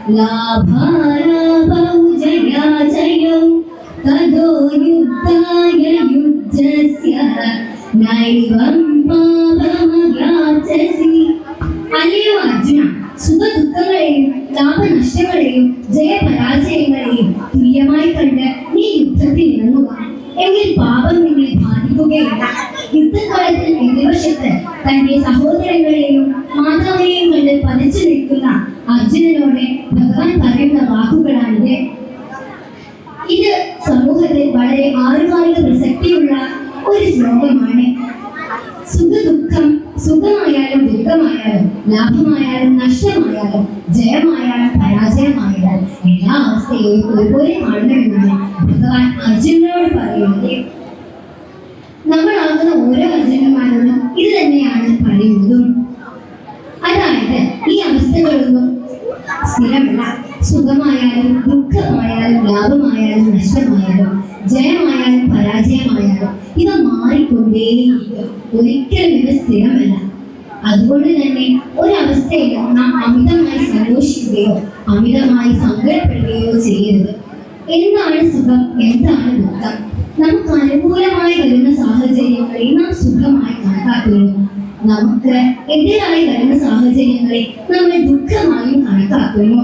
लाभालाभौ जयाजयौ ततो युद्धाय युद्धस्य नैवं पापमयाचसि. അല്ലയോ അർജുന, സുഖദുഃഖങ്ങളെയും ലാഭനഷ്ടങ്ങളെയും ജയപരാജയങ്ങളെയും തുല്യമായി കണ്ട് നീ യുദ്ധത്തിൽ ഇറങ്ങുക. എങ്കിൽ പാപം നിന്നെ ബാധിക്കുകയില്ല. യുദ്ധകാലത്തിൽ എതിർവശത്ത് തന്റെ സഹോദരങ്ങളെയും മാതാവിനെയും കണ്ട് പതിച്ചു നിൽക്കുന്ന അർജുനനോട് ഭഗവാൻ പറയുന്ന വാക്കുകളാണിത്. ഇത് സമൂഹത്തിൽ വളരെ ആനുകാലിക പ്രസക്തിയുള്ള ഒരു ശ്ലോകമാണ്. സുഖമായാലും ദുഃഖമായാലും ലാഭമായാലും നഷ്ടമായാലും ജയമായാലും പരാജയമായാലും എല്ലാ അവസ്ഥയെയും ഒരുപോലെ കാണണമെന്നാണ് ഭഗവാൻ അർജുനനോട് പറയുന്നത്. നമ്മളാകുന്ന ഓരോ അർജുനന്മാരോടും ഇത് തന്നെയാണ് പറയുന്നതും. അതായത് ഈ അവസ്ഥകളൊന്നും സ്ഥിരമല്ല. സുഖമായാലും ദുഃഖമായാലും ലാഭമായാലും നഷ്ടമായാലും ജയമായാലും പരാജയമായാലും ഇവ മാറിക്കൊണ്ടേയിരിക്കും. ഒരിക്കലും ഇവ സ്ഥിരമല്ല. അതുകൊണ്ട് തന്നെ ഒരവസ്ഥയിലും നാം അമിതമായി സന്തോഷിക്കുകയോ അമിതമായി സങ്കടപ്പെടുകയോ ചെയ്യരുത്. എന്താണ് സുഖം, എന്താണ് ദുഃഖം? നമുക്ക് അനുകൂലമായി വരുന്ന സാഹചര്യങ്ങളെ നാം സുഖമായി കണക്കാക്കുന്നു. നമുക്ക് എതിരായി വരുന്ന സാഹചര്യങ്ങളെ നമ്മൾ ദുഃഖമായും കണക്കാക്കുന്നു.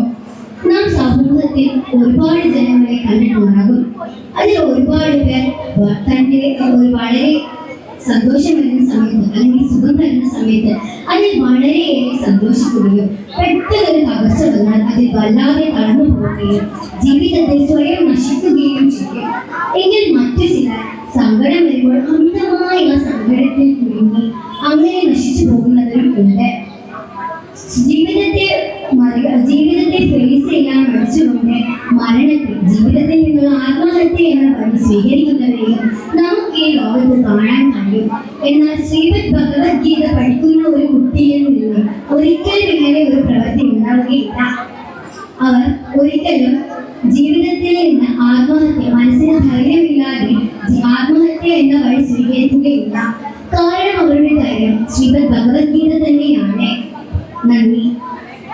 നാം സമൂഹത്തിൽ ഒരുപാട് ജനങ്ങളെ കണ്ടിട്ടുണ്ടാകും. അതിൽ ഒരുപാട് പേർ തൻ്റെ വളരെ സന്തോഷം വരുന്ന സമയത്ത് അല്ലെങ്കിൽ സുഖം വരുന്ന സമയത്ത് അതിൽ വളരെയേറെ സന്തോഷിക്കുകയും പെട്ടെന്നൊരു തകർച്ച വന്നാൽ അതിൽ വല്ലാതെ തളർന്നു പോവുകയും ജീവിതത്തിൽ സ്വയം നശിക്കുകയും ചെയ്യും. എങ്കിൽ മറ്റു ചിലർ സങ്കടം വരുമ്പോൾ അമിതമായി ആ സങ്കടത്തിൽ കുടുങ്ങി അങ്ങനെ നശിച്ചു പോകുന്നവരും ഉണ്ട്. ജീവിതത്തെ ഫേസ് ചെയ്യാൻ പഠിച്ചുകൊണ്ട് ജീവിതത്തിൽ നിന്നുള്ള ആത്മഹത്യ എന്ന വഴി സ്വീകരിക്കുന്നവരെയും നമുക്ക് ഈ ലോകത്ത് കാണാൻ കഴിയും. എന്നാൽ ശ്രീമദ് ഭഗവത്ഗീത പഠിക്കുന്ന ഒരു കുട്ടിയിൽ നിന്ന് ഒരിക്കലും ഇങ്ങനെ ഒരു പ്രവൃത്തി ഉണ്ടാവുകയില്ല. അവർ ഒരിക്കലും ജീവിതത്തിൽ നിന്ന് മനസ്സിന് ധൈര്യമില്ലാതെ ആത്മഹത്യ എന്ന വഴി സ്വീകരിക്കുകയില്ല. കാരണം അവരുടെ ധൈര്യം ശ്രീമദ് ഭഗവത്ഗീത തന്നെയാണ്.